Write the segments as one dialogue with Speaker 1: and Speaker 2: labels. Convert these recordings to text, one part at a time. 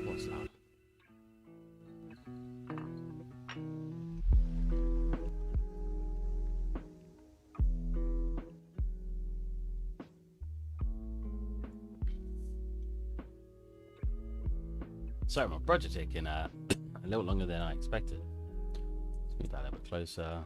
Speaker 1: What's that? Sorry, my project taking a little longer than I expected. Let's move that a little bit closer.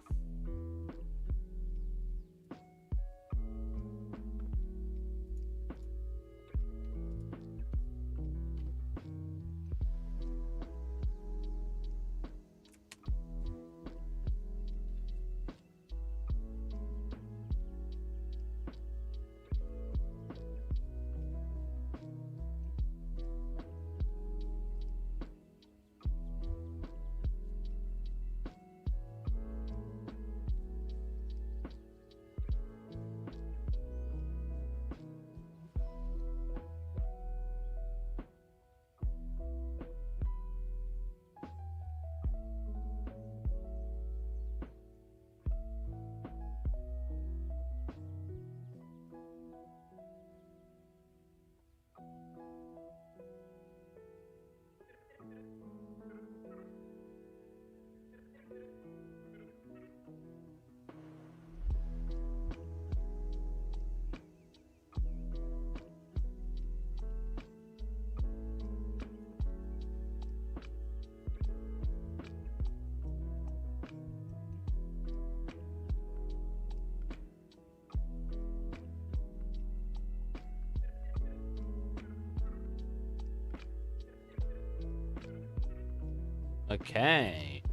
Speaker 1: Okay.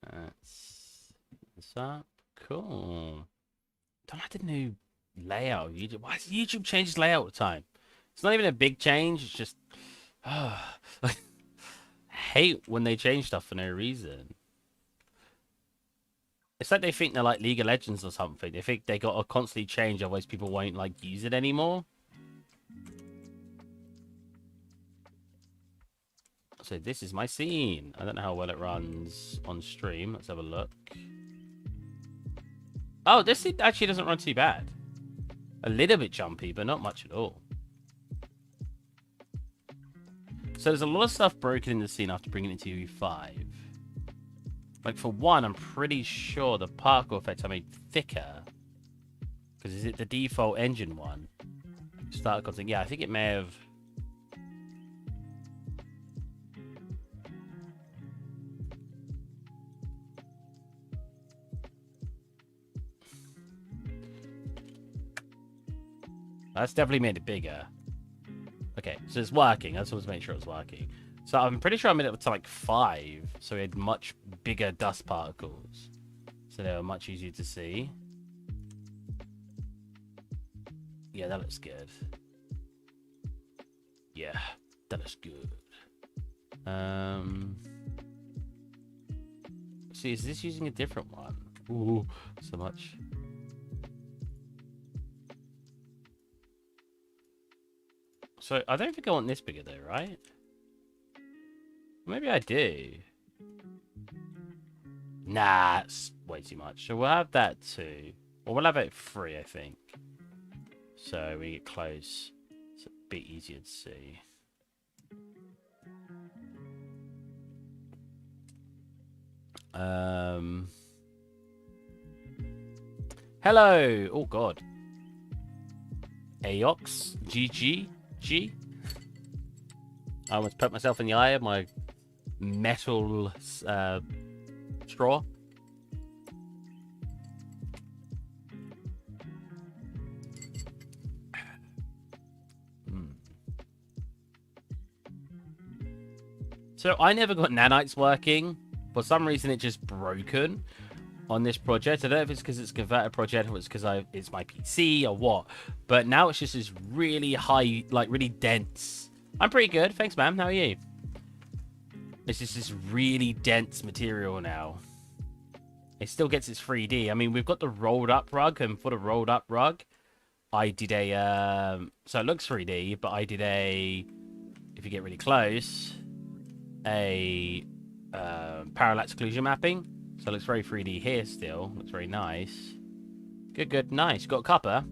Speaker 1: That's up. Cool. Don't like the new layout of YouTube. Why does YouTube change its layout all the time? It's not even a big change. It's just, I hate when they change stuff for no reason. It's like they think they're like League of Legends or something. They think they got to constantly change, otherwise people won't like use it anymore. So this is my scene. I don't know how well it runs on stream. Let's have a look. Oh, this actually doesn't run too bad. A little bit jumpy, but not much at all. So there's a lot of stuff broken in the scene after bringing it to U5. Like, for one, I'm pretty sure the particle effects are made thicker. Because is it the default engine one? Start content. Yeah, I think it may have... That's definitely made it bigger. Okay, so it's working. I just want to make sure it's working. So I'm pretty sure I made it to like 5. So we had much bigger dust particles. So they were much easier to see. Yeah, that looks good. Yeah, that looks good. See, is this using a different one? Ooh, so much. So I don't think I want this bigger though, right? Maybe I do. Nah, it's way too much. So we'll have that too. Or we'll have it 3, I think. So we get close. It's a bit easier to see. Hello. Oh God. Aox GG. I almost put myself in the eye of my metal straw. So I never got nanites working. For some reason, it just broken on this project. I don't know if it's because it's a converter project or it's because it's my PC or what. But now it's just this really high, like really dense. I'm pretty good. Thanks, ma'am. How are you? It's just this really dense material now. it still gets its 3D. I mean, we've got the rolled up rug, and for the rolled up rug, I did a, so it looks 3D, but I did a, if you get really close, a parallax occlusion mapping. So it looks very 3D here still. Looks very nice. Good, good, nice. Got copper.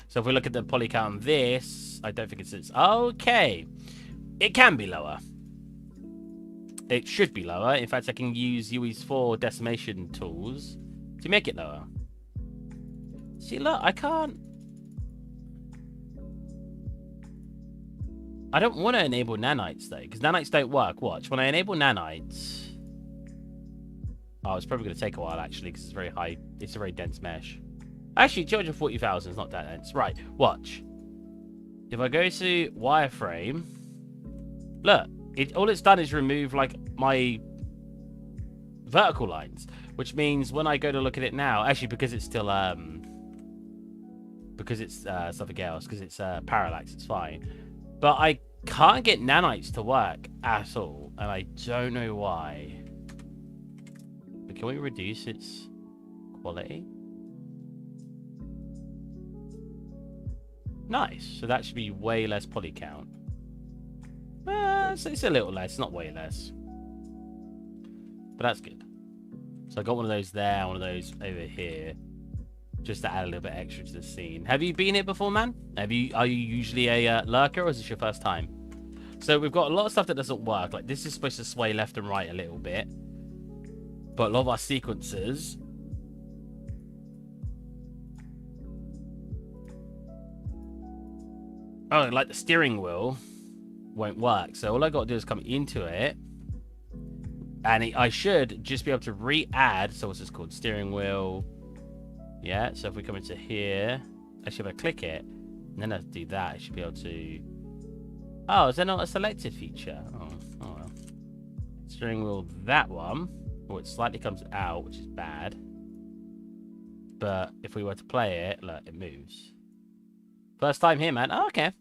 Speaker 1: So if we look at the poly count on this, I don't think it's... Okay. It can be lower. It should be lower. In fact, I can use UE's 4 decimation tools to make it lower. See, look, I can't... I don't want to enable nanites, though, because nanites don't work. Watch. When I enable nanites... Oh, it's probably going to take a while, actually, because it's very high. It's a very dense mesh. Actually, 240,000 is not that dense. Right, watch. If I go to wireframe... Look, all it's done is remove, like, my vertical lines. Which means when I go to look at it now... Actually, because it's still... Because it's something else. Because it's parallax, it's fine. But I can't get nanites to work at all. And I don't know why. But can we reduce its quality? Nice. So that should be way less poly count. It's a little less, not way less. But that's good. So I got one of those there, one of those over here. Just to add a little bit extra to the scene. Have you been here before, man? Are you usually a lurker, or is this your first time? So we've got a lot of stuff that doesn't work. Like, this is supposed to sway left and right a little bit. But a lot of our sequences... Oh, like the steering wheel won't work. So all I got to do is come into it. And I should just be able to re-add... So what's this called? Steering wheel... Yeah, so if we come into here, actually if I click it, and then I do that, I should be able to... Oh, is there not a selected feature? Oh well. Steering wheel, that one. Oh, it slightly comes out, which is bad. But if we were to play it, look, it moves. First time here, man. Oh, okay.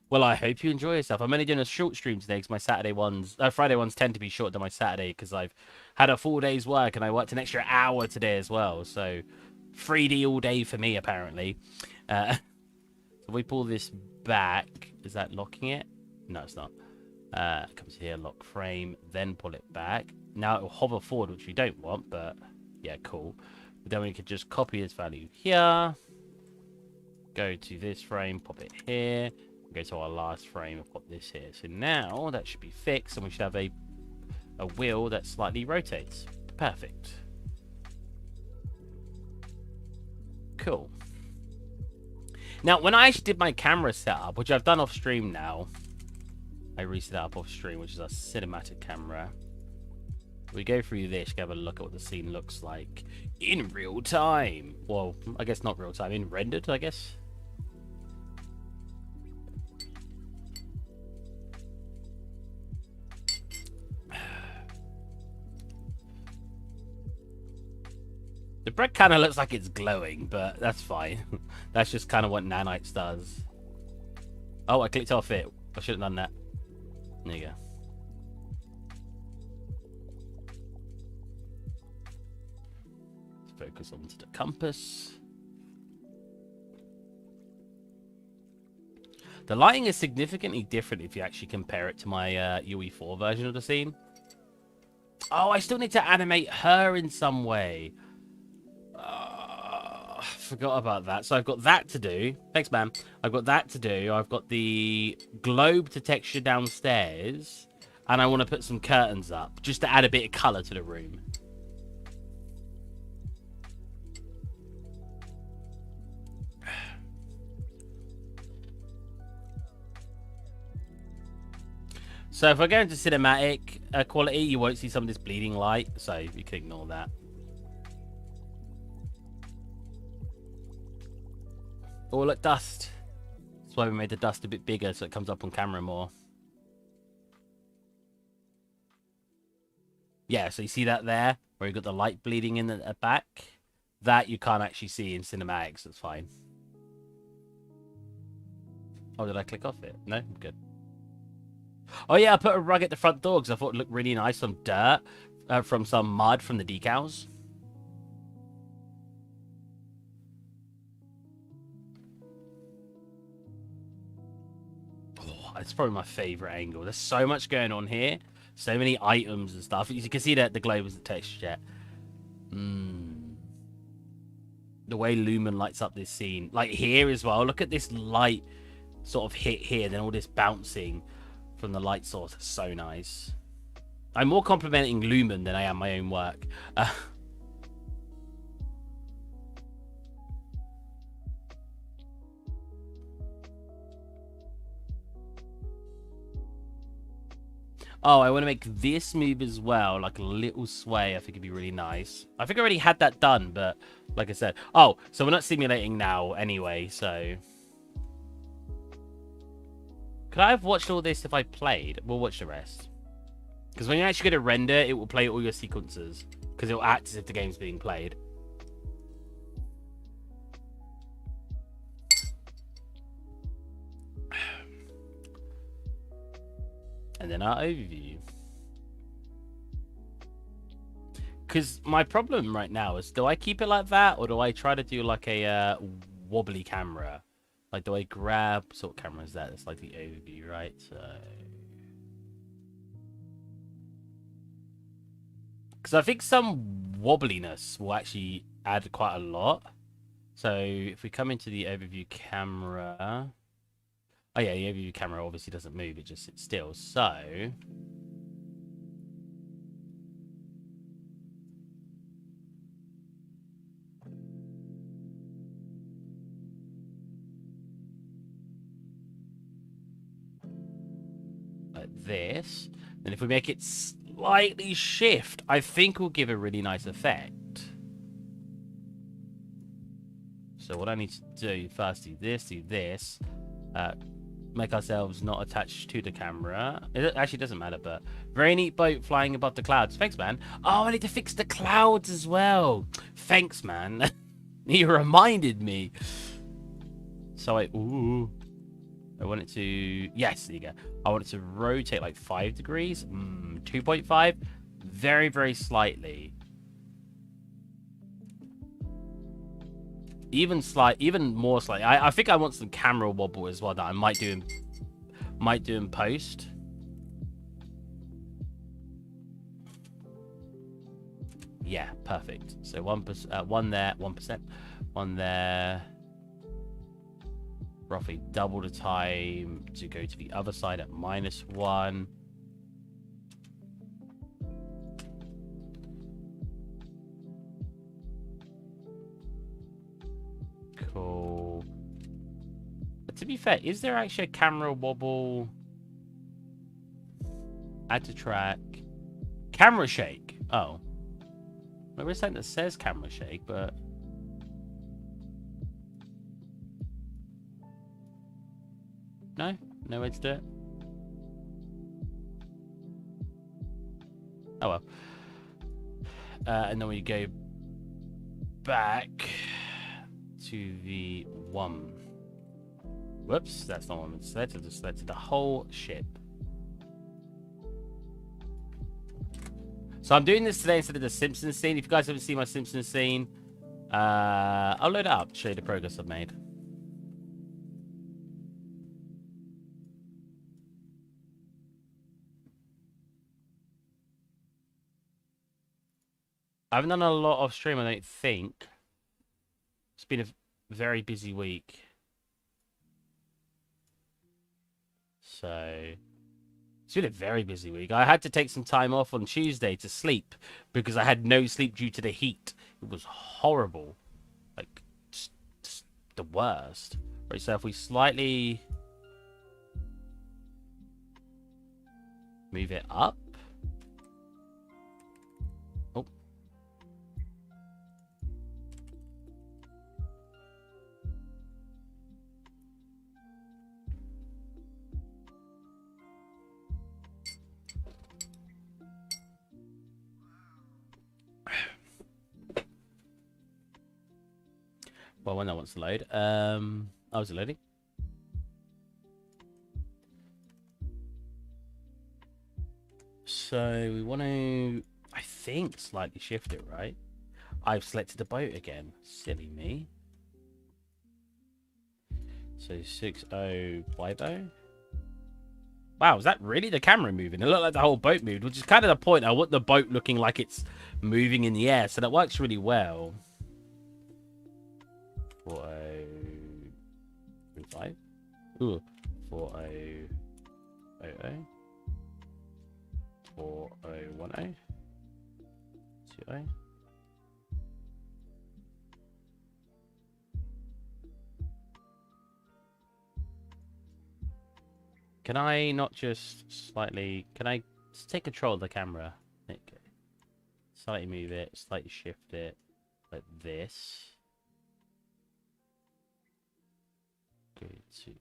Speaker 1: Well, I hope you enjoy yourself. I'm only doing a short stream today because my Friday ones tend to be shorter than my Saturday because I've had a full day's work and I worked an extra hour today as well. So 3D all day for me, apparently. So we pull this back. Is that locking it? No, it's not. It comes here, lock frame, then pull it back. Now it will hover forward, which we don't want, but yeah, cool. But then we could just copy this value here. Go to this frame, pop it here. Go to our last frame and pop this here. So now that should be fixed, and we should have a wheel that slightly rotates. Perfect. Cool. Now, when I actually did my camera setup, which I've done off stream now, I reset it up off stream, which is our cinematic camera. We go through this, have a look at what the scene looks like in real time. Well, I guess not real time, in rendered, I guess. The bread kind of looks like it's glowing, but that's fine. That's just kind of what nanites does. Oh, I clicked off it. I should have done that. There you go. Let's focus onto the compass. The lighting is significantly different if you actually compare it to my UE4 version of the scene. Oh, I still need to animate her in some way. Forgot about that. So I've got that to do. Thanks, man. I've got that to do. I've got the globe to texture downstairs. And I want to put some curtains up just to add a bit of color to the room. So if I go into cinematic quality, you won't see some of this bleeding light. So you can ignore that. Oh, look, dust. That's why we made the dust a bit bigger so it comes up on camera more. Yeah, so you see that there? Where you got the light bleeding in the back? That you can't actually see in cinematics. It's fine. Oh, did I click off it? No? I'm good. Oh, yeah, I put a rug at the front door because I thought it looked really nice on dirt from some mud from the decals. Oh, it's probably my favorite angle. There's so much going on here. So many items and stuff. You can see that the globe isn't textured yet. The way Lumen lights up this scene. Like here as well. Look at this light sort of hit here. Then all this bouncing from the light source. It's so nice. I'm more complimenting Lumen than I am my own work. Oh, I want to make this move as well, like a little sway. I think it'd be really nice. I think I already had that done, but like I said. Oh, so we're not simulating now anyway, so... Could I have watched all this if I played? We'll watch the rest. Because when you're actually going to render, it will play all your sequences. Because it will act as if the game's being played. And then our overview. Because my problem right now is, do I keep it like that? Or do I try to do like a wobbly camera? Like, do I grab... What sort of camera is that? It's like the overview, right? So... Because I think some wobbliness will actually add quite a lot. So if we come into the overview camera... Oh yeah, the overview camera obviously doesn't move, it just sits still. So... like this. And if we make it slightly shift, I think we'll give a really nice effect. So what I need to do first, do this. Make ourselves not attached to the camera. It actually doesn't matter, but very neat boat flying above the clouds. Thanks, man. Oh, I need to fix the clouds as well. Thanks, man. You reminded me. So I want it to... Yes, there you go. I want it to rotate like 5 degrees. 2.5. Very, very slightly. Even more slightly. I think I want some camera wobble as well that I might do in post. Yeah, perfect. So 1%, one there, 1%, one there. Roughly double the time to go to the other side at -1. Cool. But to be fair, is there actually a camera wobble? Add to track. Camera shake. Oh. There is something that says camera shake, but... No way to do it. Oh well. And then we go back to the one. Whoops, that's not what I selected. I just selected the whole ship. So I'm doing this today instead of the Simpsons scene. If you guys haven't seen my Simpsons scene, I'll load it up, show you the progress I've made. I haven't done a lot of stream, I don't think. It's been a very busy week. So, it's been a very busy week. I had to take some time off on Tuesday to sleep because I had no sleep due to the heat. It was horrible. Like, just the worst. Right, so if we slightly move it up. Oh. Well, when that wants to load. I was loading. So we want to... I think slightly shift it, right? I've selected the boat again. Silly me. So 60 Bibo. Wow, is that really the camera moving? It looked like the whole boat moved, which is kind of the point. I want the boat looking like it's moving in the air, so that works really well. 4035. Ooh, 4000. 4010. 20. Can I not just slightly... Can I just take control of the camera? Okay. Slightly move it, slightly shift it, like this. Go to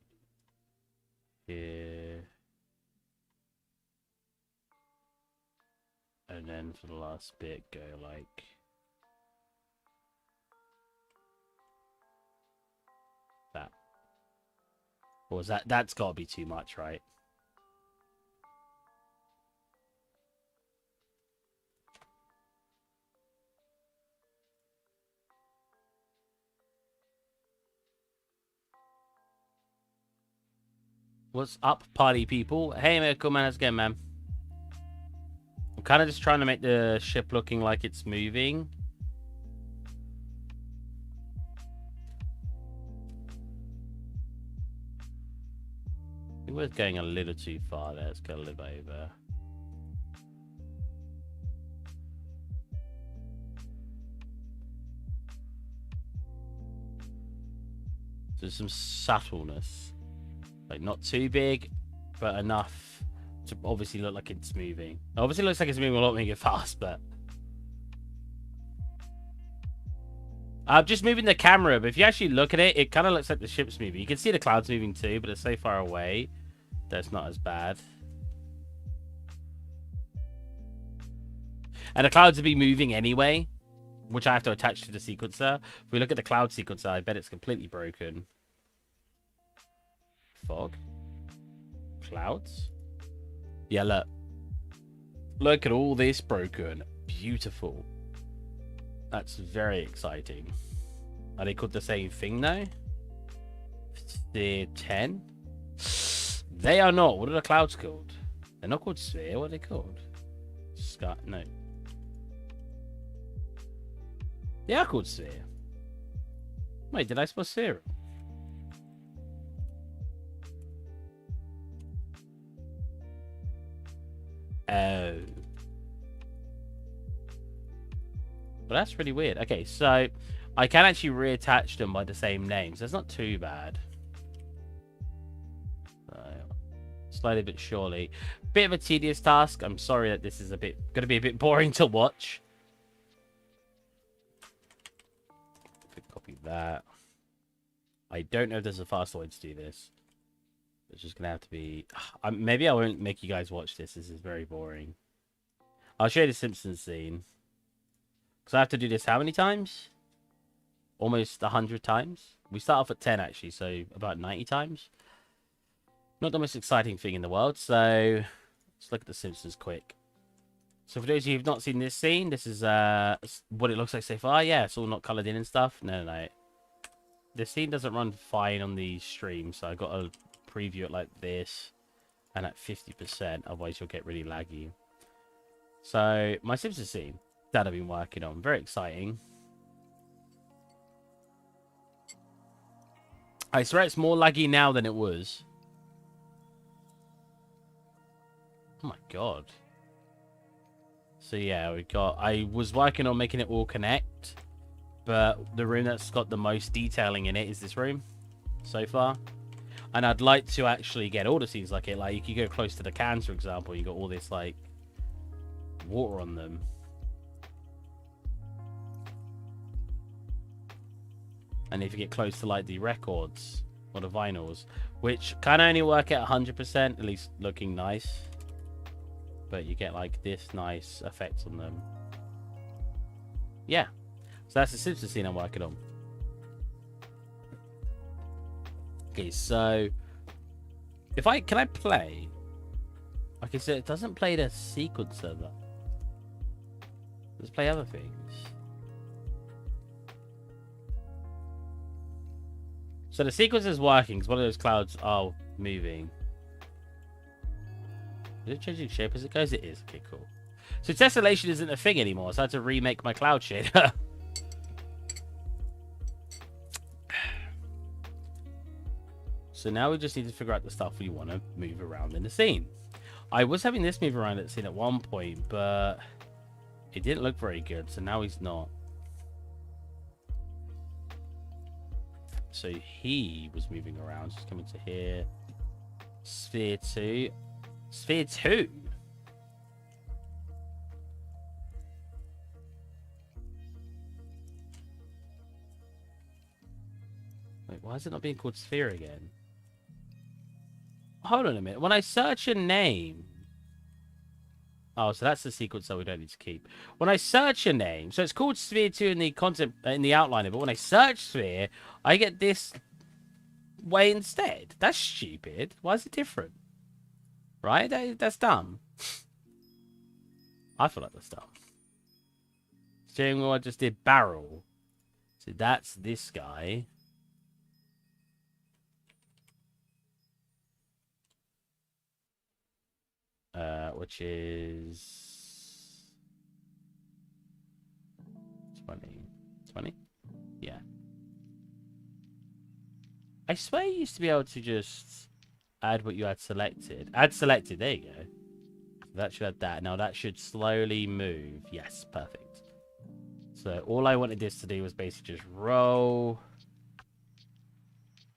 Speaker 1: here. And then for the last bit, go like... that. Or is that... That's got to be too much, right? What's up, party people? Hey, man, cool, man. How's it going, man? I'm kind of just trying to make the ship looking like it's moving. I think we're going a little too far there. Let's go a little bit over. So there's some subtleness. Like, not too big, but enough to obviously look like it's moving. Obviously, it looks like it's moving a lot more fast, but... I'm just moving the camera, but if you actually look at it, it kind of looks like the ship's moving. You can see the clouds moving too, but it's so far away that it's not as bad. And the clouds will be moving anyway, which I have to attach to the sequencer. If we look at the cloud sequencer, I bet it's completely broken. Fog. Clouds. Yeah, look. Look at all this broken. Beautiful. That's very exciting. Are they called the same thing now? Sphere 10? They are not. What are the clouds called? They're not called sphere. What are they called? Sky. No. They are called sphere. Wait, did I spell sphere? Oh. Well, that's really weird. Okay, so I can actually reattach them by the same names. That's not too bad. Slowly but surely. Bit of a tedious task. I'm sorry that this is going to be a bit boring to watch. Copy that. I don't know if there's a faster way to do this. It's just going to have to be... maybe I won't make you guys watch this. This is very boring. I'll show you the Simpsons scene. Because I have to do this how many times? Almost 100 times. We start off at 10, actually, so about 90 times. Not the most exciting thing in the world, so let's look at the Simpsons quick. So for those of you who've not seen this scene, this is what it looks like so far. Yeah, it's all not coloured in and stuff. No. This scene doesn't run fine on the stream, so I've got to preview it like this and at 50%, otherwise you'll get really laggy. So my Simpsons scene that I've been working on, very exciting. I swear it's more laggy now than it was. Oh my god. So yeah, I was working on making it all connect, but the room that's got the most detailing in it is this room so far. And I'd like to actually get all the scenes like it. Like, you could go close to the cans, for example. You got all this, like, water on them. And if you get close to, like, the records or the vinyls, which can only work at 100%, at least looking nice. But you get, like, this nice effect on them. Yeah. So that's the Simpsons scene I'm working on. Okay, so can I play? Okay, so it doesn't play the sequencer though. Let's play other things. So the sequence is working because one of those clouds are moving. Is it changing shape as it goes? It is. Okay, cool. So tessellation isn't a thing anymore, so I had to remake my cloud shader. So now we just need to figure out the stuff we want to move around in the scene. I was having this move around in the scene at one point, but it didn't look very good, so now he's not. So he was moving around, just coming to here. Sphere 2. Sphere 2? Wait, why is it not being called Sphere again? Hold on a minute. When I search a name... Oh, so that's the sequence that we don't need to keep. When I search a name, so it's called Sphere 2 in the content in the outliner, but when I search Sphere, I get this way instead. That's stupid. Why is it different? Right? That's dumb. I feel like that's dumb. Steering wheel, I just did barrel. So that's this guy. Which is 20. 20? Yeah. I swear you used to be able to just add what you had selected. Add selected, there you go. That should add that. Now that should slowly move. Yes, perfect. So all I wanted this to do was basically just roll.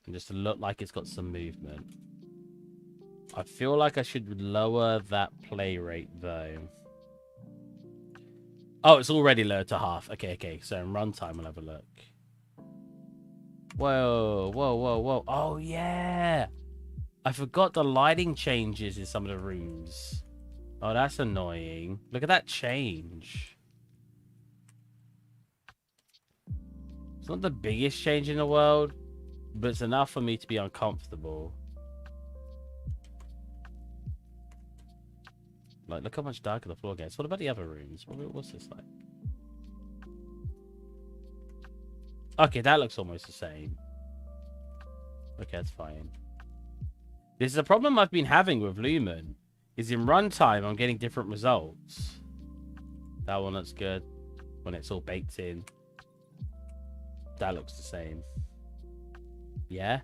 Speaker 1: And just to look like it's got some movement. I feel like I should lower that play rate, though. Oh, it's already lowered to half. Okay, okay. So in runtime, we'll have a look. Whoa, whoa, whoa, whoa. Oh, yeah. I forgot the lighting changes in some of the rooms. Oh, that's annoying. Look at that change. It's not the biggest change in the world, but it's enough for me to be uncomfortable. Like, look how much darker the floor gets. What about the other rooms? What's this like? Okay, that looks almost the same. Okay, that's fine. This is a problem I've been having with Lumen. Is in runtime, I'm getting different results. That one looks good. When it's all baked in. That looks the same. Yeah?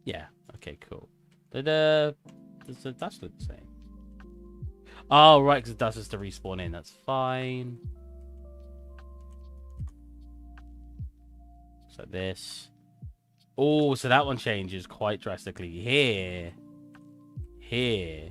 Speaker 1: Yeah. Okay, cool. Does the dust look the same? Oh, right, because the dust is to respawn in. That's fine. Looks like this. Oh, so that one changes quite drastically. Here. Here.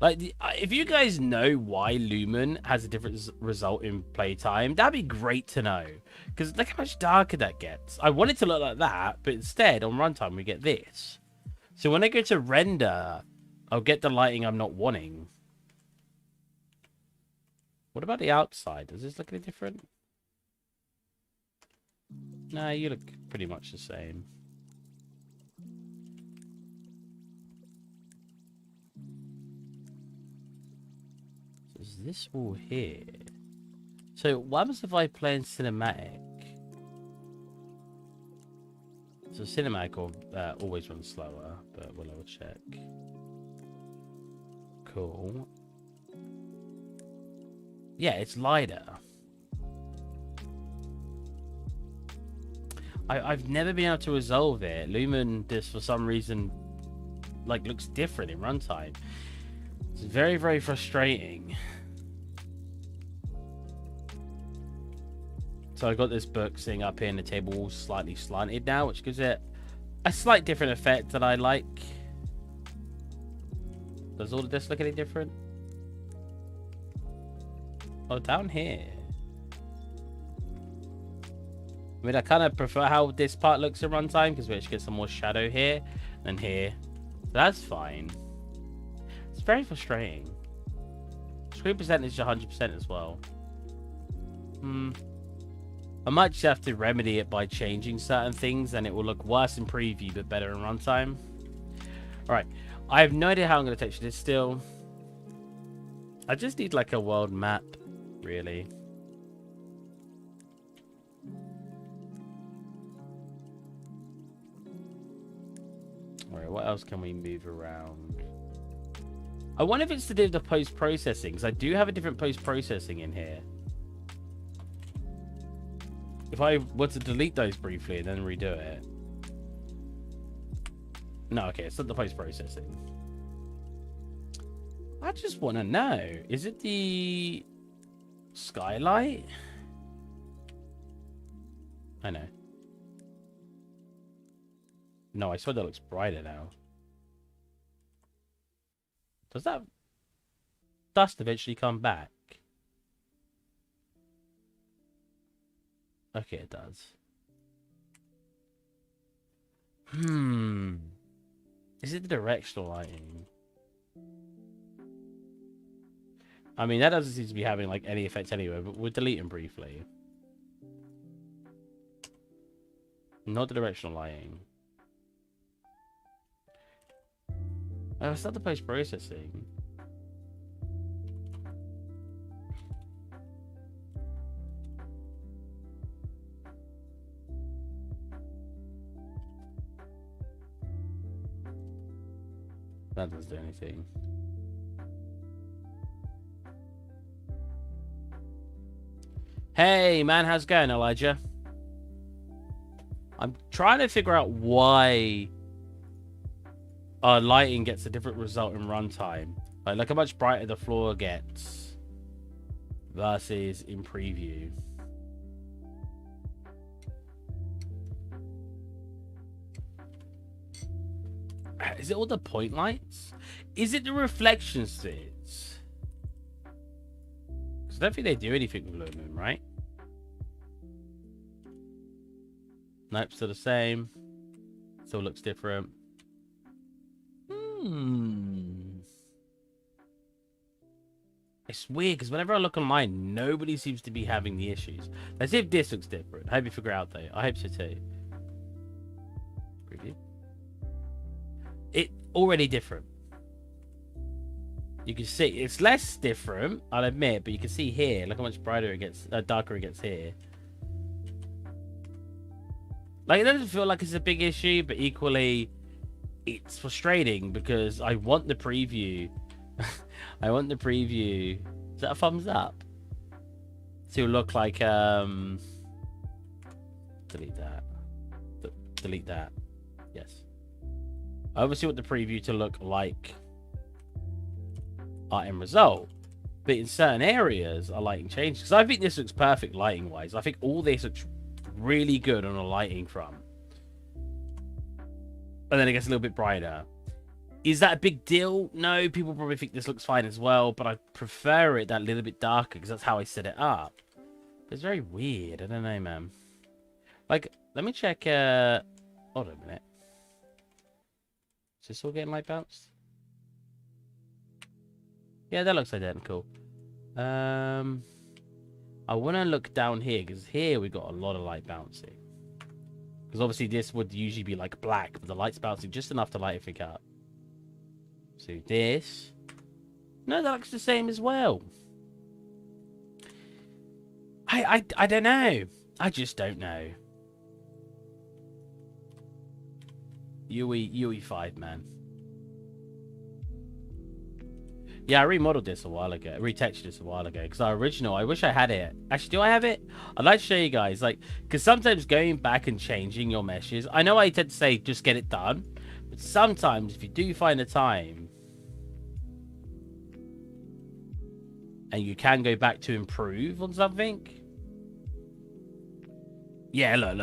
Speaker 1: Like, if you guys know why Lumen has a different result in playtime, that'd be great to know. Because look how much darker that gets. I want it to look like that, but instead, on runtime, we get this. So when I go to render, I'll get the lighting I'm not wanting. What about the outside? Does this look any different? Nah, you look pretty much the same. Is this all here? So what happens if I play in cinematic? So cinematic will always run slower, but we'll have a check. Cool. Yeah, it's lighter. I've never been able to resolve it. Lumen, this for some reason, like, looks different in runtime. It's very, very frustrating. So I got this book sitting up here and the table all slightly slanted now, which gives it a slight different effect that I like. Does all of this look any different? Oh, down here. I mean, I kind of prefer how this part looks in runtime because we actually get some more shadow here than here. So that's fine. It's very frustrating. Screen percentage 100% as well. I might just have to remedy it by changing certain things, and it will look worse in preview but better in runtime. Alright, I have no idea how I'm going to texture this still. I just need like a world map, really. Alright, what else can we move around? I wonder if it's to do with the post-processing, because I do have a different post-processing in here. If I were to delete those briefly and then redo it. No, okay, it's not the post-processing. I just want to know. Is it the skylight? I know. No, I swear that looks brighter now. Does that dust eventually come back? Okay, it does. Is it the directional lighting? I mean, that doesn't seem to be having like any effect anyway, but we'll delete them briefly. Not the directional lighting. Oh, it's not the post-processing. That doesn't do anything. Hey, man, how's it going, Elijah? I'm trying to figure out why lighting gets a different result in runtime. Like, look how much brighter the floor gets versus in preview. Is it all the point lights? Is it the reflection sticks? Because I don't think they do anything with Lumen, right? Nope, still the same. Still looks different. It's weird because whenever I look online, nobody seems to be having the issues. Let's see if this looks different. I hope you figure out though. I hope so too. Preview. It already different. You can see it's less different, I'll admit, but you can see here. Look how much brighter it gets, darker it gets here. Like, it doesn't feel like it's a big issue, but equally, it's frustrating because I want the preview. I want the preview. Is that a thumbs up? To look like, delete that. Delete that. Yes. I obviously want the preview to look like our end result. But in certain areas, our lighting changes. Because I think this looks perfect lighting-wise. I think all this looks really good on a lighting front. And then it gets a little bit brighter. Is that a big deal? No, people probably think this looks fine as well, but I prefer it that little bit darker because that's how I set it up. But it's very weird. I don't know, man. Like, let me check. Hold on a minute. Is this all getting light bounced? Yeah, that looks identical. I want to look down here because here we got a lot of light bouncing. Because obviously this would usually be like black, but the light's bouncing just enough to light everything up. So this. No, that looks the same as well. I don't know. I just don't know. UE5, man. Yeah, I remodeled this a while ago. Retextured this a while ago. Because our original, I wish I had it. Actually, do I have it? I'd like to show you guys. Like, because sometimes going back and changing your meshes. I know I tend to say just get it done. But sometimes if you do find the time. And you can go back to improve on something. Yeah, look.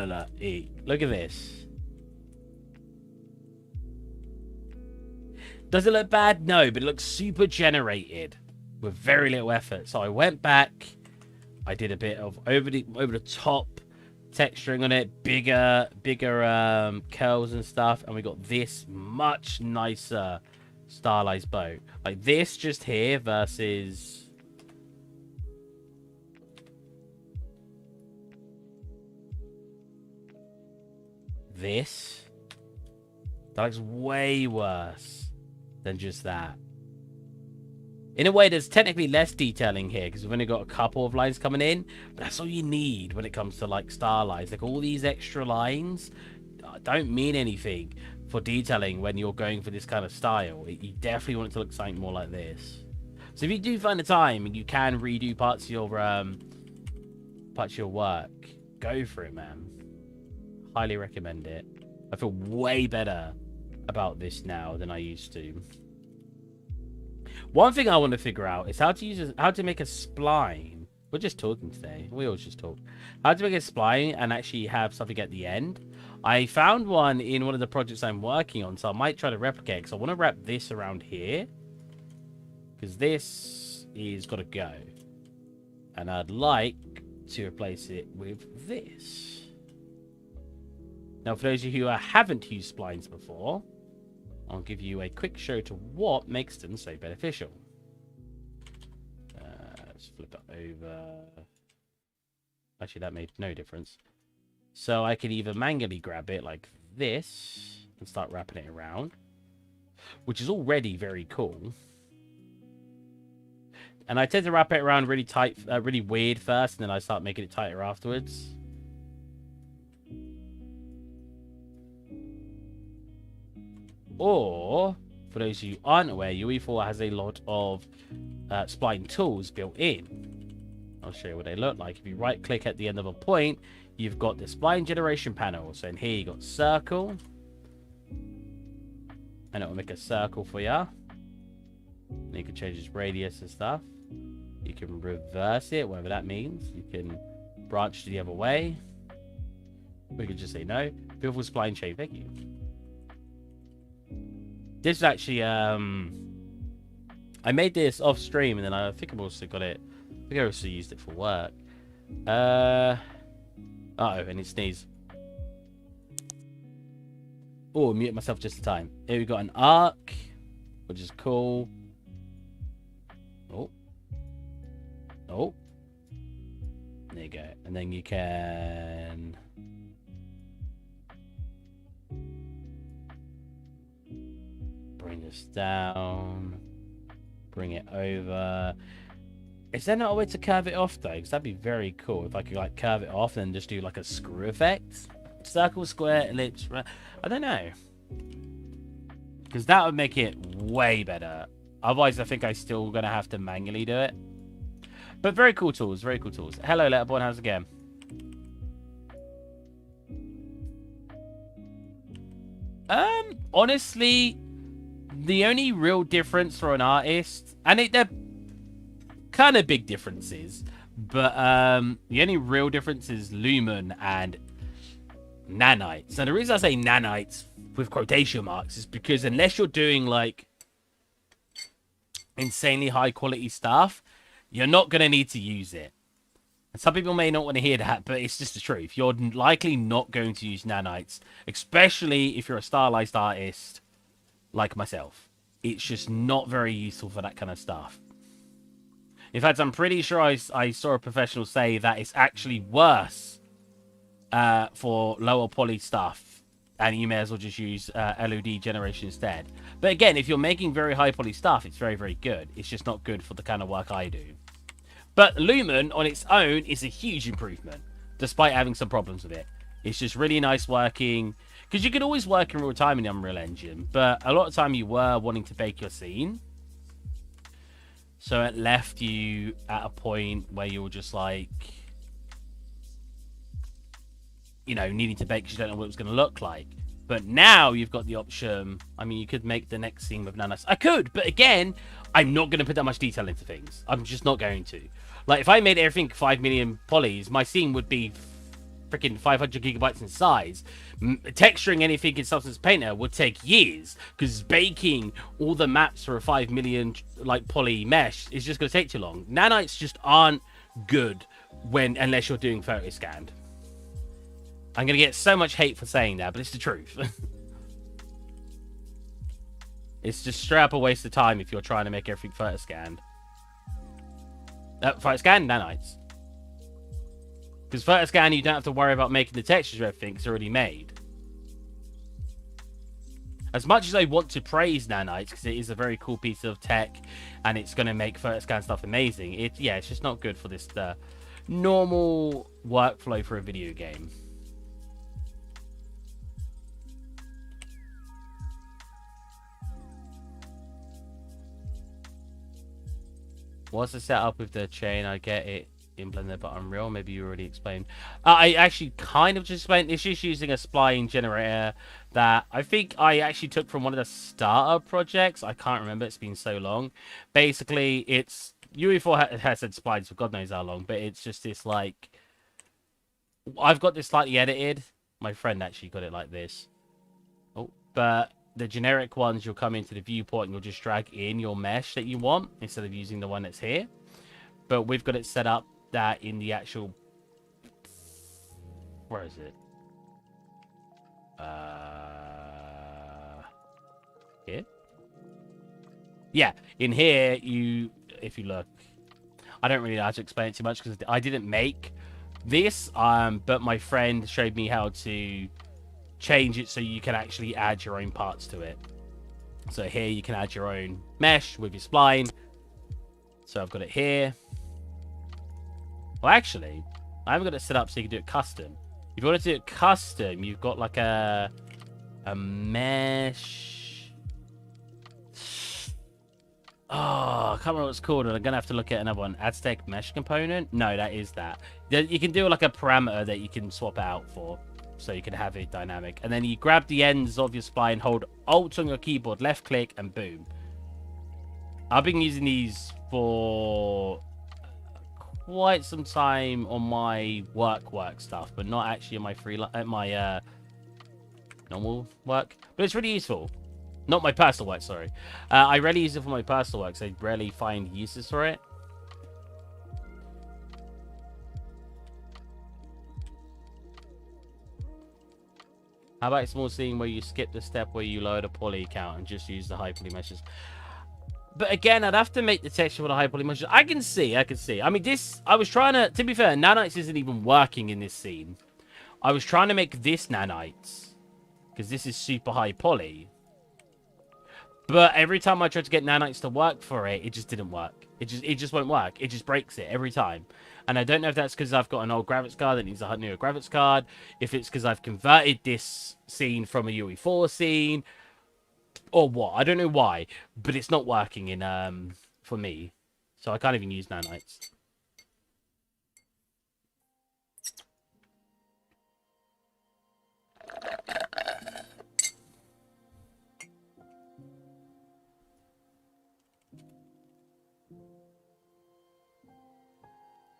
Speaker 1: Look at this. Does it look bad? No, but it looks super generated with very little effort. So I went back. I did a bit of over the top texturing on it, bigger curls and stuff, and we got this much nicer stylized boat. Like this just here versus this. That looks way worse than just that. In a way, there's technically less detailing here because we've only got a couple of lines coming in, but that's all you need when it comes to like star lines. Like all these extra lines don't mean anything for detailing when you're going for this kind of style. You definitely want it to look something more like this. So if you do find the time and you can redo parts of your work, go for it, man. Highly recommend it. I feel way better about this now than I used to. One thing I want to figure out is how to make a spline. We're just talking today. We always just talk. How to make a spline and actually have something at the end. I found one in one of the projects I'm working on, so I might try to replicate. Because I want to wrap this around here. Because this is got to go. And I'd like to replace it with this. Now, for those of you who haven't used splines before, I'll give you a quick show to what makes them so beneficial. Let's flip it over. Actually, that made no difference. So I can either manually grab it like this and start wrapping it around, which is already very cool. And I tend to wrap it around really tight, really weird first, and then I start making it tighter afterwards. Or, for those of you who aren't aware, UE4 has a lot of spline tools built in. I'll show you what they look like. If you right-click at the end of a point, you've got the Spline Generation panel. So in here, you've got circle. And it will make a circle for you. And you can change its radius and stuff. You can reverse it, whatever that means. You can branch to the other way. We could just say no. Beautiful spline shape, thank you. This is actually, I made this off stream, and then I think I've also got it. I think I also used it for work. Uh-oh, and it sneezed. Oh, mute myself just in time. Here we got an arc, which is cool. Oh. Oh. There you go. And then you can... bring this down. Bring it over. Is there not a way to curve it off, though? Because that'd be very cool if I could, like, curve it off and just do, like, a screw effect. Circle, square, ellipse. I don't know. Because that would make it way better. Otherwise, I think I'm still going to have to manually do it. But very cool tools. Very cool tools. Hello, Letterboard. How's it going? Honestly, the only real difference for an artist, and they're kind of big differences, but the only real difference is lumen and nanites. And the reason I say nanites with quotation marks is because unless you're doing like insanely high quality stuff, you're not going to need to use it. And some people may not want to hear that, but it's just the truth. You're likely not going to use nanites, especially if you're a stylized artist like myself. It's just not very useful for that kind of stuff. In fact, I'm pretty sure I saw a professional say that it's actually worse for lower poly stuff, and you may as well just use LOD generation instead. But again, if you're making very high poly stuff, it's very, very good. It's just not good for the kind of work I do. But Lumen on its own is a huge improvement, despite having some problems with it. It's just really nice working, because you can always work in real time in the Unreal Engine, but a lot of time you were wanting to bake your scene. So it left you at a point where you were just like, you know, needing to bake because you don't know what it was going to look like. But now you've got the option. I mean, you could make the next scene with nanites. I could, but again, I'm not going to put that much detail into things. I'm just not going to. Like, if I made everything 5 million polys, my scene would be freaking 500 gigabytes in size. Texturing anything in Substance Painter would take years, because baking all the maps for a 5 million like poly mesh is just going to take too long. Nanites just aren't good unless you're doing photo scanned. I'm going to get so much hate for saying that, but it's the truth. It's just straight up a waste of time if you're trying to make everything photo scanned. Photo scan, nanites. Because photo scan, you don't have to worry about making the textures or everything. It's already made. As much as I want to praise nanites, because it is a very cool piece of tech, and it's going to make photo scan stuff amazing, it's just not good for this normal workflow for a video game. What's the setup with the chain? I get it in Blender, but Unreal. Maybe you already explained. I actually kind of just explained. It's just using a spline generator that I think I actually took from one of the starter projects. I can't remember. It's been so long. Basically, it's UE4 has said splines for God knows how long, but it's just this like. I've got this slightly edited. My friend actually got it like this. Oh, but the generic ones, you'll come into the viewport and you'll just drag in your mesh that you want instead of using the one that's here. But we've got it set up that in the actual... Where is it? Here? Yeah, in here, if you look... I don't really know how to explain it too much because I didn't make this, but my friend showed me how to change it so you can actually add your own parts to it. So here you can add your own mesh with your spline. So I've got it here. Well, actually, I haven't got it set up so you can do it custom. If you want to do it custom, you've got like a mesh. Oh, I can't remember what it's called, and I'm gonna have to look at another one. Aztec mesh component? No, that is that. You can do like a parameter that you can swap out for, so you can have it dynamic. And then you grab the ends of your spline, hold Alt on your keyboard, left click, and boom. I've been using these for quite some time on my work stuff, but not actually on my normal work. But it's really useful. Not my personal work, sorry. I rarely use it for my personal work, so I rarely find uses for it. How about a small scene where you skip the step where you lower the poly count and just use the high poly meshes? But again, I'd have to make the texture with a high poly meshes. I can see. I mean, I was trying to be fair, nanites isn't even working in this scene. I was trying to make this nanites, because this is super high poly. But every time I tried to get nanites to work for it, it just didn't work. It just won't work. It just breaks it every time. And I don't know if that's because I've got an old graphics card that needs a newer graphics card. If it's because I've converted this scene from a UE4 scene. Or what. I don't know why. But it's not working in for me. So I can't even use nanites.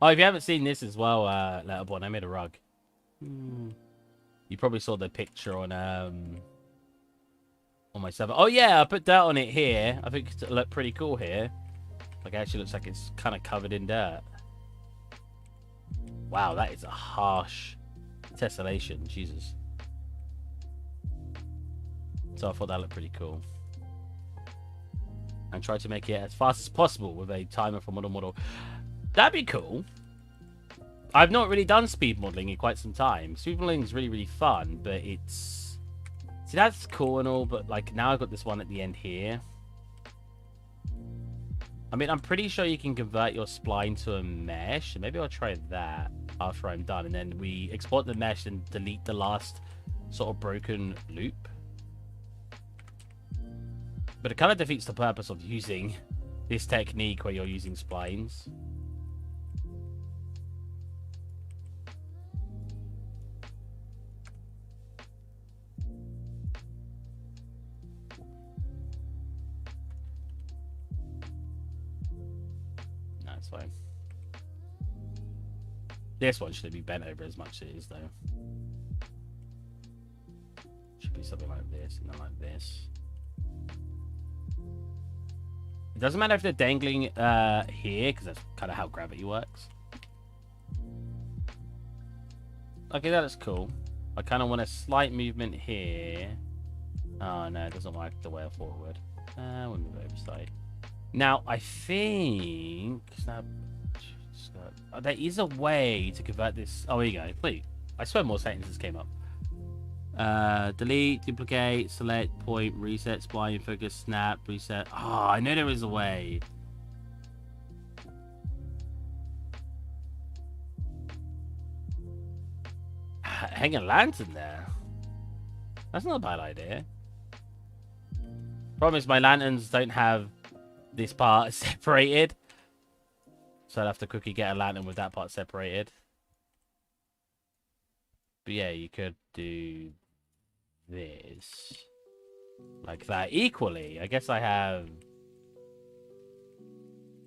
Speaker 1: Oh, if you haven't seen this as well, Letterborn, I made a rug. You probably saw the picture on my server. Oh yeah, I put dirt on it here. I think it looked pretty cool here. Like, it actually looks like it's kind of covered in dirt. Wow, that is a harsh tessellation. Jesus. So I thought that looked pretty cool. And tried to make it as fast as possible with a timer for model. That'd be cool. I've not really done speed modeling in quite some time. Speed modeling is really, really fun, but it's... See, that's cool and all, but, like, now I've got this one at the end here. I mean, I'm pretty sure you can convert your spline to a mesh. So maybe I'll try that after I'm done. And then we export the mesh and delete the last sort of broken loop. But it kind of defeats the purpose of using this technique where you're using splines. That's fine. This one should be bent over as much as it is, though. Should be something like this and then like this. It doesn't matter if they're dangling here, because that's kind of how gravity works. Okay, that is cool. I kind of want a slight movement here. Oh, no, it doesn't work the way I thought it would. We'll move over side. Now, I think... there is a way to convert this... Oh, here you go. Please. I swear more sentences came up. Delete, duplicate, select, point, reset, spline, focus, snap, reset. Oh, I know there is a way. Hang a lantern there. That's not a bad idea. Problem is my lanterns don't have this part separated. So I'd have to quickly get a lantern with that part separated. But yeah, you could do this. Like that equally. I guess I have...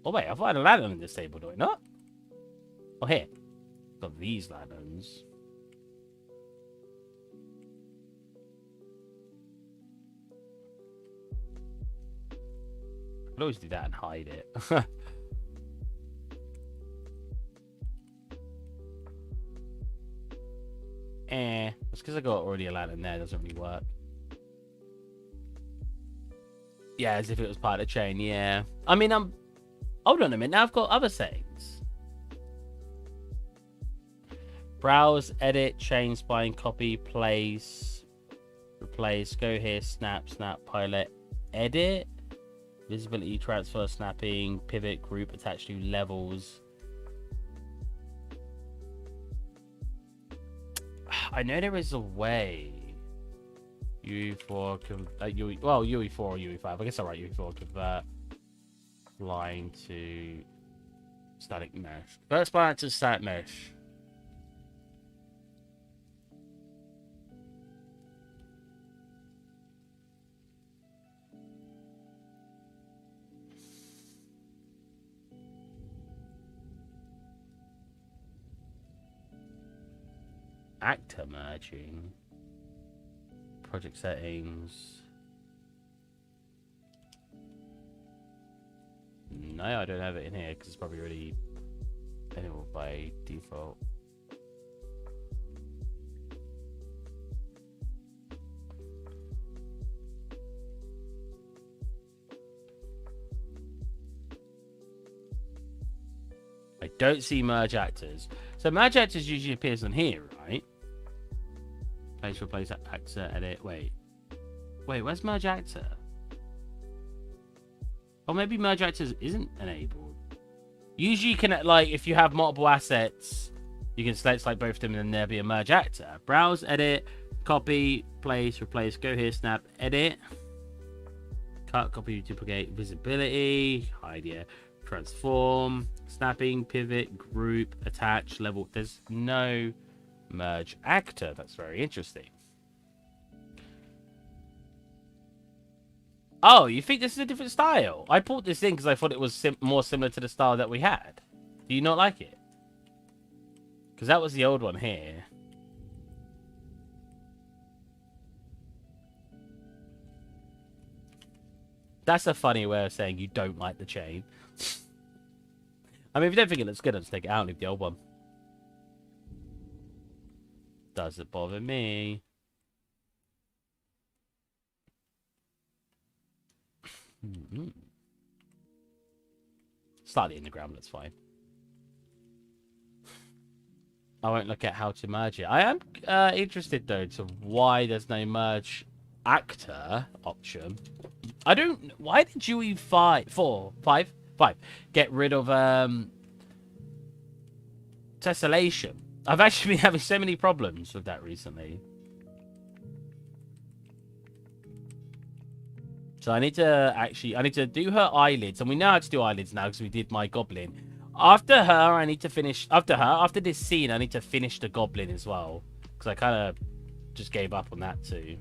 Speaker 1: Oh wait, I've got a lantern in this table, do I not? Oh, here. Got these lanterns. I could always do that and hide it. It's because I got already a lantern there. It doesn't really work. Yeah, as if it was part of the chain. Yeah. I mean, hold on a minute. Now I've got other settings. Browse, edit, change, spline, copy, place, replace, go here, snap, pilot, edit, visibility, transfer, snapping, pivot, group, attach to levels. I know there is a way. UE4, well, UE4 or UE5. I guess I'll write UE4, convert line to static mesh. Convert spline to static mesh. Actor merging. Project settings. No, I don't have it in here because it's probably already enabled by default. I don't see merge actors. So merge actors usually appears on here, right? Place, replace, actor, edit. Wait, where's merge actor? Or maybe merge actors isn't enabled. Usually you can, like, if you have multiple assets, you can select like both of them and then there'll be a merge actor. Browse, edit, copy, place, replace, go here, snap, edit. Cut, copy, duplicate, visibility, hide, yeah. Transform, snapping, pivot, group, attach, level. There's no merge actor. That's very interesting. Oh, you think this is a different style? I bought this in because I thought it was more similar to the style that we had. Do you not like it? Because that was the old one here. That's a funny way of saying you don't like the chain. I mean, if you don't think it looks good, I'll just take it out and leave the old one. Doesn't bother me. Slightly in the ground, that's fine. I won't look at how to merge it. I am interested, though, to why there's no merge actor option. I don't... Why did UE 5 get rid of tessellation? I've actually been having so many problems with that recently. So I need to do her eyelids. And we know how to do eyelids now because we did my goblin. After this scene, I need to finish the goblin as well. Because I kind of just gave up on that too.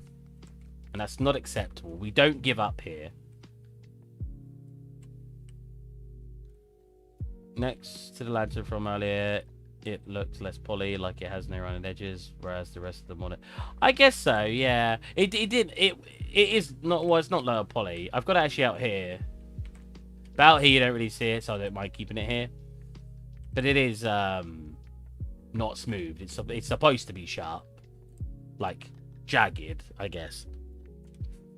Speaker 1: And that's not acceptable. We don't give up here. Next to the lantern from earlier, it looked less poly, like it has no rounded edges, whereas the rest of them on it. I guess so, yeah. It is not, well, it's not low poly. I've got it actually out here. But out here you don't really see it, so I don't mind keeping it here. But it is not smooth. It's supposed to be sharp. Like jagged, I guess.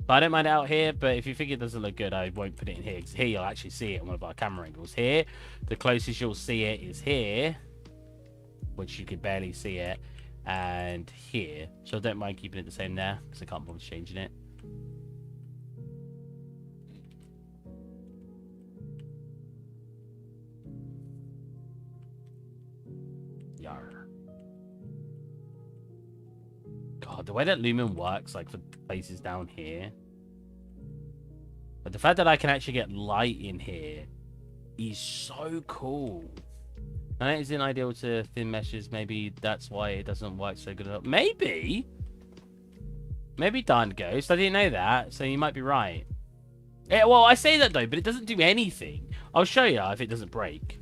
Speaker 1: But I don't mind it out here, but if you think it doesn't look good, I won't put it in here. Because here you'll actually see it in one of our camera angles. Here, the closest you'll see it is here, which you could barely see it. and here. So I don't mind keeping it the same there because I can't bother changing it. Yar. God, the way that Lumen works, like for places down here. But the fact that I can actually get light in here is so cool. And it isn't ideal to thin meshes. Maybe that's why it doesn't work so good enough. Maybe. Maybe darn ghost. I didn't know that, so you might be right. Yeah, well, I say that though, but it doesn't do anything. I'll show you if it doesn't break.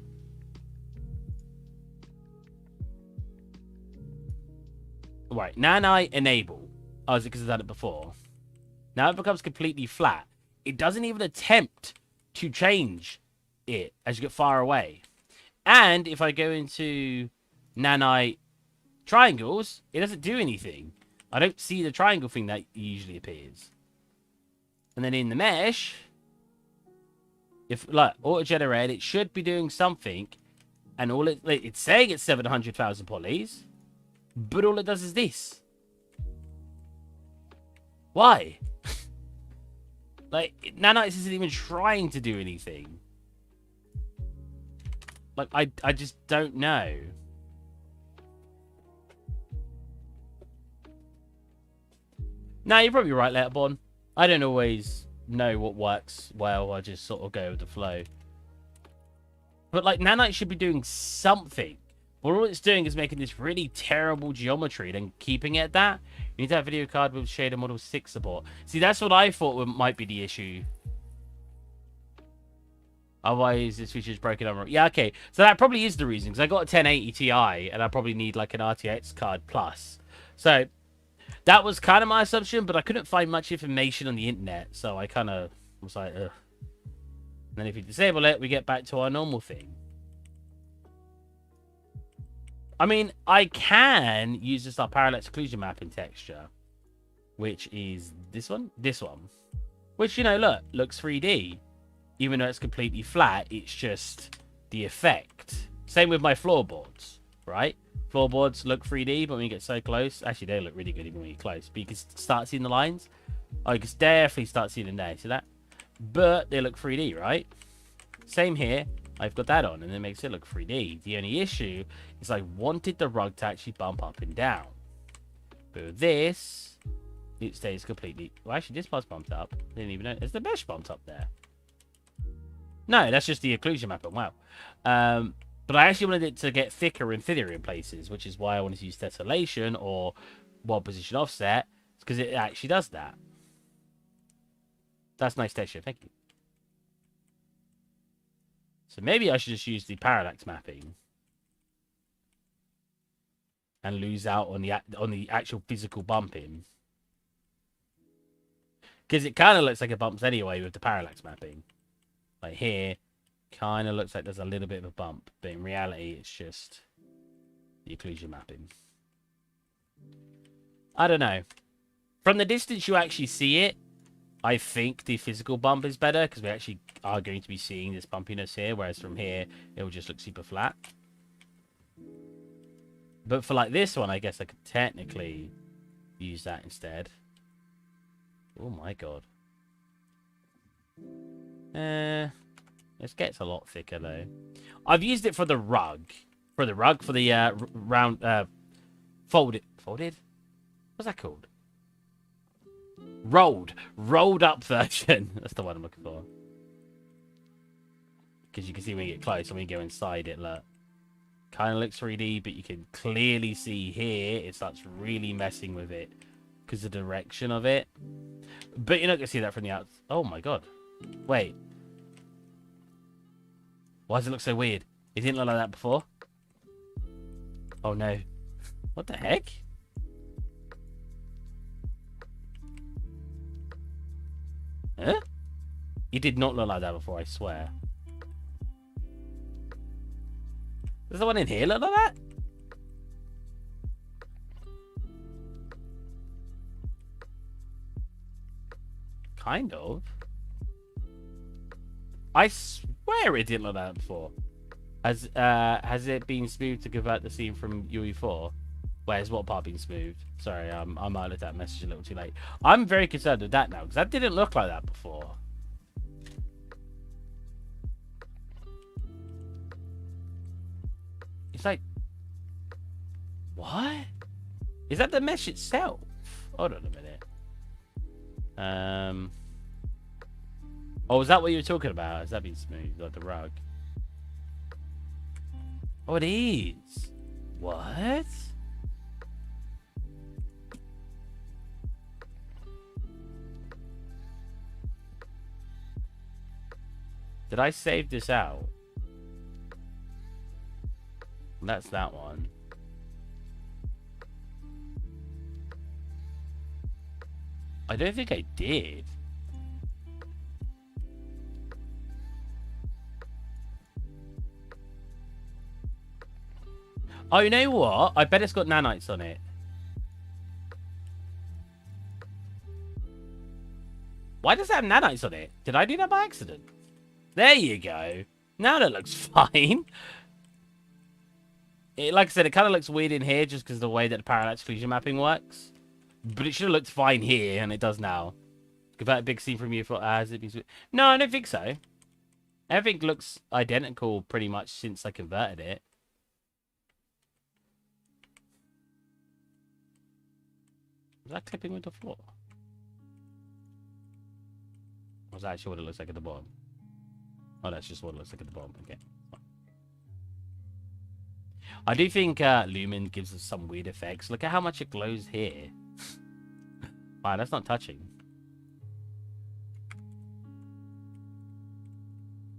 Speaker 1: Right, nanite enable. Oh, is it because I've done it before? Now it becomes completely flat. It doesn't even attempt to change it as you get far away. And if I go into nanite triangles, it doesn't do anything. I don't see the triangle thing that usually appears. And then in the mesh, if like auto-generate, it should be doing something. And all it's saying it's 700,000 polys. But all it does is this. Why? Like, Nanites isn't even trying to do anything. Like, I just don't know. Nah, you're probably right, Letterborn. I don't always know what works well. I just sort of go with the flow. But, like, Nanite should be doing something. But all it's doing is making this really terrible geometry, then keeping it at that. You need to have video card with shader model 6 support. See, that's what I thought might be the issue. Otherwise, this feature is broken down. Yeah, okay. So that probably is the reason. Because I got a 1080 Ti, and I probably need, like, an RTX card plus. So, that was kind of my assumption, but I couldn't find much information on the internet. So, I kind of was like, ugh. And then if you disable it, we get back to our normal thing. I mean, I can use this parallax occlusion mapping texture, which is this one, which, you know, looks 3D, even though it's completely flat. It's just the effect. Same with my floorboards, right? Floorboards look 3D, but when you get so close, actually they look really good even when you're close. But you can start seeing the lines. Oh, you can definitely start seeing them there. See that? But they look 3D, right? Same here. I've got that on, and it makes it look 3D. The only issue is I wanted the rug to actually bump up and down. But with this, it stays completely... Well, actually, this part's bumped up. Didn't even know. Is the mesh bumped up there? No, that's just the occlusion mapping. Wow. But I actually wanted it to get thicker and thinner in places, which is why I wanted to use tessellation or one position offset, because it actually does that. That's nice texture. Thank you. So maybe I should just use the parallax mapping and lose out on the actual physical bumping, because it kind of looks like it bumps anyway with the parallax mapping. Like here, kind of looks like there's a little bit of a bump, but in reality, it's just the occlusion mapping. I don't know. From the distance you actually see it, I think the physical bump is better, because we actually are going to be seeing this bumpiness here, whereas from here, it will just look super flat. But for like this one, I guess I could technically use that instead. Oh my god. This gets a lot thicker though. I've used it for the rug. For the round, folded? What's that called? Rolled up version. That's the one I'm looking for. Because you can see when you get close, and when you go inside it, look. Kind of looks 3D, but you can clearly see here it starts really messing with it because of the direction of it. But you're not going to see that from the outside. Oh my god. Wait. Why does it look so weird? It didn't look like that before. Oh no. What the heck? Huh? It did not look like that before, I swear. Does the one in here look like that? Kind of. I swear it didn't look like that before. Has it been smooth to convert the scene from UE4? Where's what part being smooth? Sorry, I might have let that message a little too late. I'm very concerned with that now, because that didn't look like that before. It's like... What? Is that the mesh itself? Hold on a minute. Oh, is that what you were talking about? Is that being smooth, like the rug? Oh, it is. What? Did I save this out? That's that one. I don't think I did. Oh, you know what? I bet it's got nanites on it. Why does it have nanites on it? Did I do that by accident? There you go. Now that looks fine. Like I said, it kind of looks weird in here just because of the way that the parallax occlusion mapping works. But it should have looked fine here, and it does now. Convert a big scene from you for has it been... No, I don't think so. Everything looks identical pretty much since I converted it. Is that clipping with the floor? Or is that actually what it looks like at the bottom? Oh, that's just what it looks like at the bottom. Okay. I do think Lumen gives us some weird effects. Look at how much it glows here. Wow, that's not touching.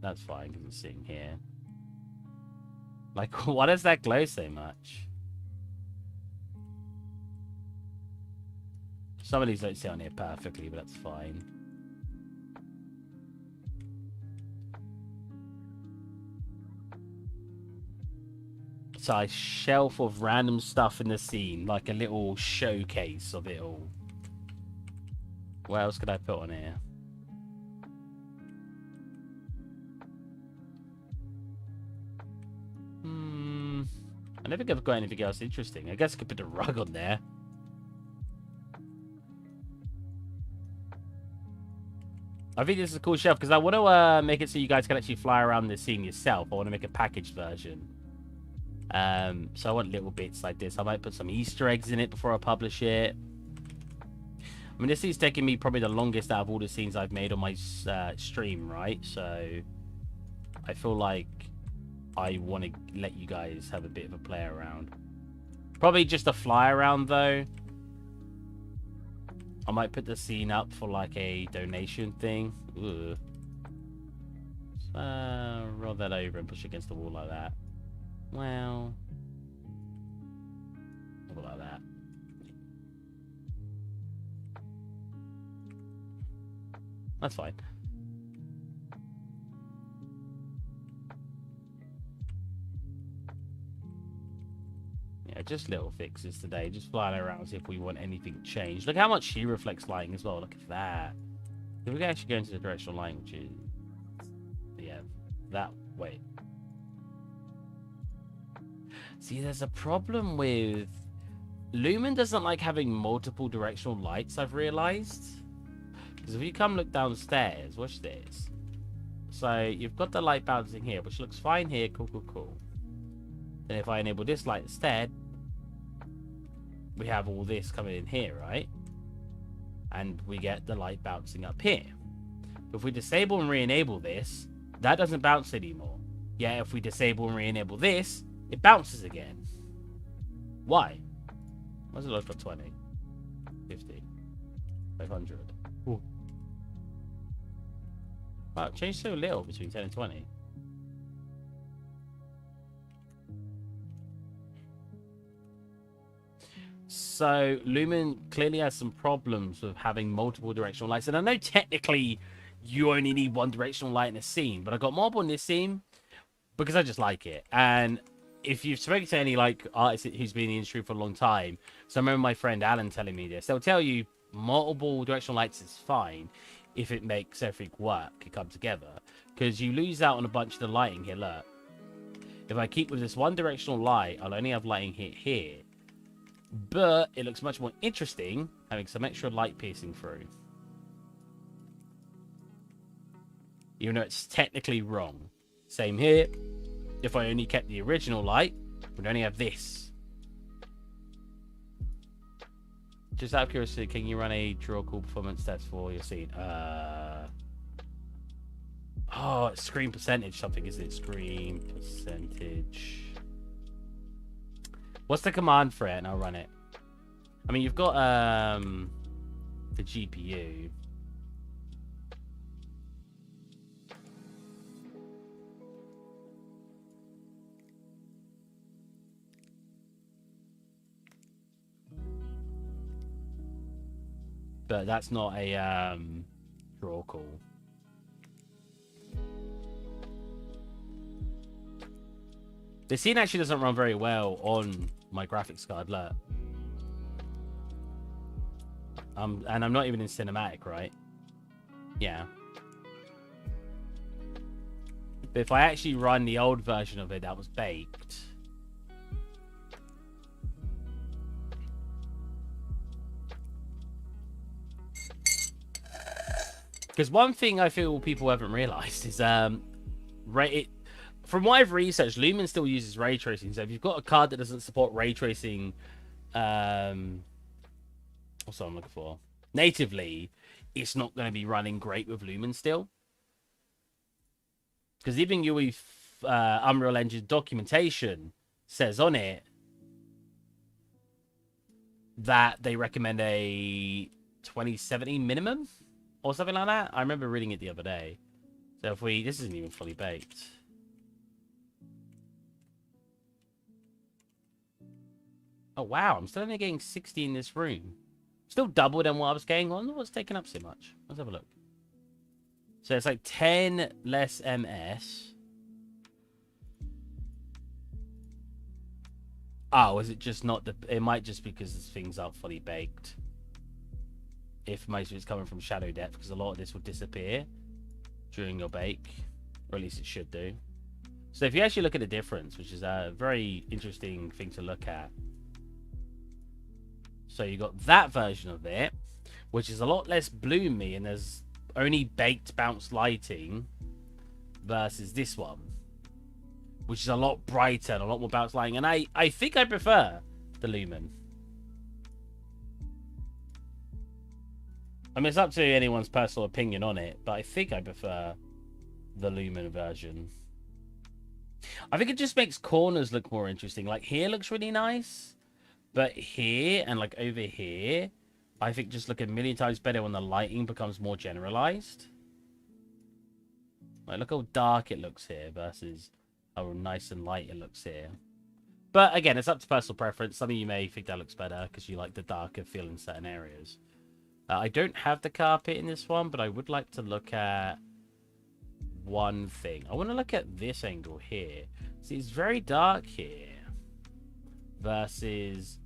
Speaker 1: That's fine because it's sitting here. Like, why does that glow so much? Some of these don't sit on here perfectly, but that's fine. It's a shelf of random stuff in the scene, like a little showcase of it all. What else could I put on here? I never think I've got anything else interesting. I guess I could put a rug on there. I think this is a cool shelf because I want to make it so you guys can actually fly around the scene yourself. I want to make a packaged version. So I want little bits like this. I might put some Easter eggs in it before I publish it. I mean, this is taking me probably the longest out of all the scenes I've made on my stream, right? So I feel like I want to let you guys have a bit of a play around. Probably just a fly around, though. I might put the scene up for like a donation thing. Ugh. Roll that over and push it against the wall like that. Well, like that. That's fine. Yeah, just little fixes today. Just flying around, see if we want anything changed. Look how much she reflects lighting as well. Look at that. If we can actually go into the directional lighting, which is... Yeah, that way. See, there's a problem with... Lumen doesn't like having multiple directional lights, I've realized. Because if you come look downstairs, watch this. So, you've got the light bouncing here, which looks fine here. Cool, cool, cool. Then if I enable this light instead, we have all this coming in here, right? And we get the light bouncing up here. But if we disable and re-enable this, that doesn't bounce anymore. Yet if we disable and re-enable this, it bounces again. Why? Why does it look for 20? 50? 500? Ooh. Wow, it changed so little between 10 and 20. So, Lumen clearly has some problems with having multiple directional lights. And I know technically you only need one directional light in a scene, but I got multiple in this scene because I just like it. And if you've spoken to any like artist who's been in the industry for a long time, so I remember my friend Alan telling me this, they'll tell you multiple directional lights is fine if it makes everything work, it come together. Because you lose out on a bunch of the lighting here, look. If I keep with this one directional light, I'll only have lighting here. But it looks much more interesting having some extra light piercing through. Even though it's technically wrong. Same here. If I only kept the original light, we'd only have this. Just out of curiosity, can you run a draw call performance test for your scene? Oh, it's screen percentage something, is it? Screen percentage. What's the command for it? And I'll run it. I mean, you've got the GPU. But that's not a draw call. The scene actually doesn't run very well on my graphics card, look. And I'm not even in cinematic, right? Yeah. But if I actually run the old version of it that was baked... Because one thing I feel people haven't realized is, from what I've researched, Lumen still uses ray tracing. So if you've got a card that doesn't support ray tracing, what's what I'm looking for? Natively, it's not going to be running great with Lumen still. Because even UE Unreal Engine documentation says on it that they recommend a 2070 minimum. Or something like that. I remember reading it the other day. So if we... This isn't even fully baked. Oh, wow. I'm still only getting 60 in this room. Still double than what I was getting on. What's taking up so much? Let's have a look. So it's like 10 less MS. Oh, is it just not the... It might just be because this things aren't fully baked. If most of it's coming from shadow depth, because a lot of this will disappear during your bake, or at least it should do. So if you actually look at the difference, which is a very interesting thing to look at. So you got that version of it, which is a lot less bloomy, and there's only baked bounce lighting, versus this one, which is a lot brighter and a lot more bounce lighting. And I think I prefer the Lumen. I mean, it's up to anyone's personal opinion on it, but I think I prefer the Lumen version. I think it just makes corners look more interesting. Like, here looks really nice, but here and, like, over here, I think just look a million times better when the lighting becomes more generalized. Like, look how dark it looks here versus how nice and light it looks here. But, again, it's up to personal preference. Some of you may think that looks better because you like the darker feel in certain areas. I don't have the carpet in this one, but I would like to look at one thing. I want to look at this angle here. See, it's very dark here versus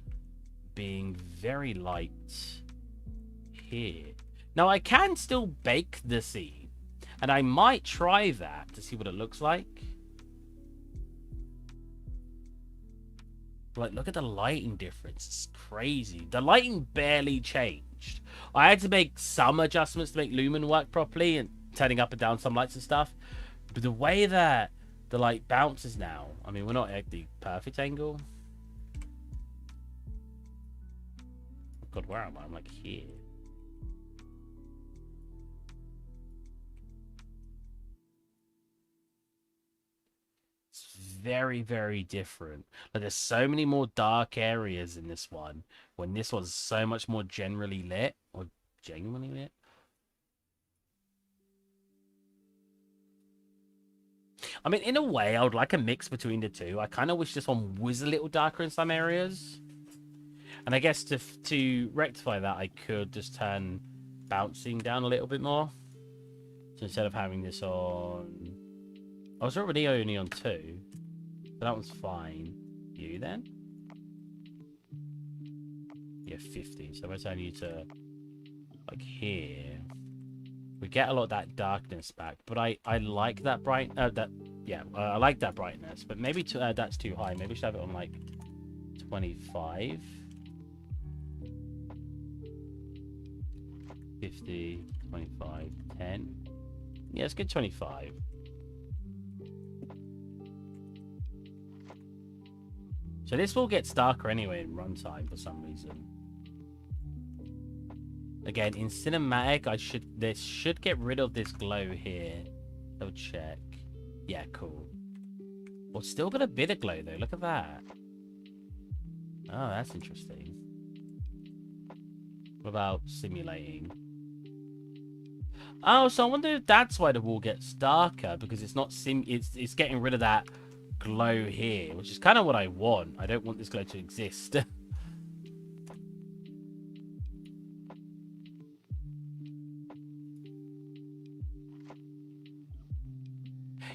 Speaker 1: being very light here. Now, I can still bake the scene, and I might try that to see what it looks like. Like, look at the lighting difference. It's crazy. The lighting barely changed. I had to make some adjustments to make Lumen work properly and turning up and down some lights and stuff. But the way that the light bounces now, I mean, we're not at the perfect angle. God, where am I? I'm like here. Very, very different. Like, there's so many more dark areas in this one when this one's so much more generally lit or genuinely lit. I mean, in a way, I would like a mix between the two. I kind of wish this one was a little darker in some areas. And I guess to rectify that, I could just turn bouncing down a little bit more. So instead of having this on... I was already only on 2. So that one's fine. You then? Yeah, 50. So if I turn you to like here, we get a lot of that darkness back. But I like that bright. I like that brightness. But maybe that's too high. Maybe we should have it on like 25. 50, 25, 10. Yeah, let's get 25. So this will get darker anyway in runtime for some reason. Again, in cinematic, this should get rid of this glow here. Double check. Yeah, cool. Well, it's still got a bit of glow though. Look at that. Oh, that's interesting. What about simulating? Oh, so I wonder if that's why the wall gets darker, because it's not it's getting rid of that glow here, which is kind of what I want. I don't want this glow to exist.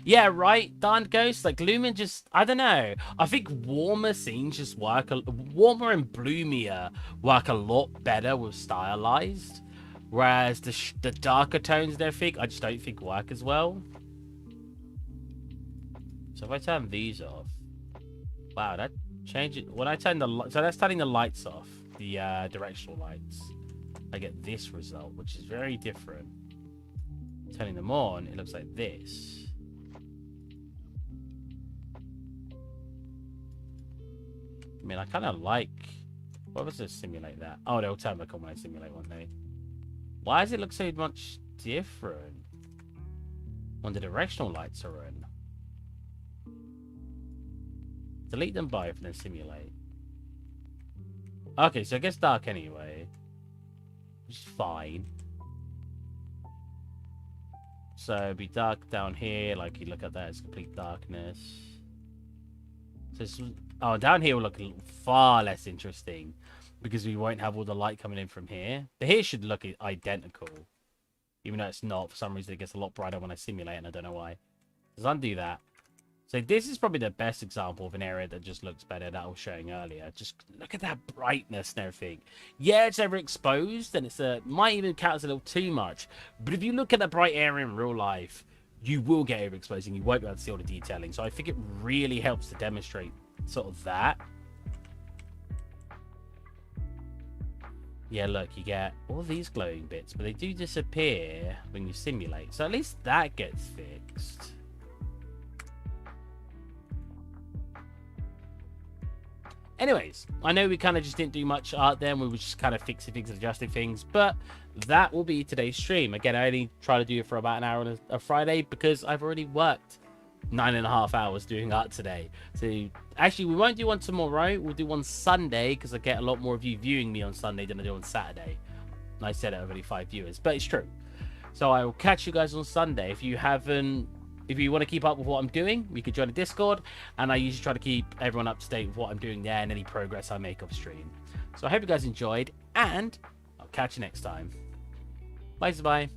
Speaker 1: Yeah, right, Darn Ghost. Like, Lumen just, I don't know. I think warmer scenes just work, warmer and bloomier work a lot better with stylized. Whereas the darker tones and everything, I just don't think work as well. So if I turn these off, wow, that changes. When I turn so that's turning the lights off, the directional lights. I get this result, which is very different. Turning them on, it looks like this. I mean, I kind of like... What was this simulate that? Oh, they'll turn back on when I simulate one day. Why does it look so much different when the directional lights are in? Delete them both and then simulate. Okay, so it gets dark anyway. Which is fine. So it'd be dark down here. Like, you look at that, it's complete darkness. So it's... Oh, down here will look far less interesting because we won't have all the light coming in from here. The here should look identical, even though it's not. For some reason, it gets a lot brighter when I simulate, and I don't know why. Let's undo that. So this is probably the best example of an area that just looks better that I was showing earlier. Just look at that brightness and everything. Yeah, it's overexposed, and it's might even count as a little too much. But if you look at the bright area in real life, you will get overexposed, and you won't be able to see all the detailing. So I think it really helps to demonstrate sort of that. Yeah, look, you get all these glowing bits, but they do disappear when you simulate. So at least that gets fixed. Anyways, I know we kind of just didn't do much art then. We were just kind of fixing things and adjusting things, but that will be today's stream. Again, I only try to do it for about an hour on a Friday because I've already worked 9.5 hours doing art today. So actually, we won't do one tomorrow. We'll do one Sunday because I get a lot more of you viewing me on Sunday than I do on Saturday. And I said it, I've only 5 viewers, but it's true. So I will catch you guys on Sunday. If you want to keep up with what I'm doing, you can join the Discord, and I usually try to keep everyone up to date with what I'm doing there and any progress I make off stream. So I hope you guys enjoyed, and I'll catch you next time. Bye.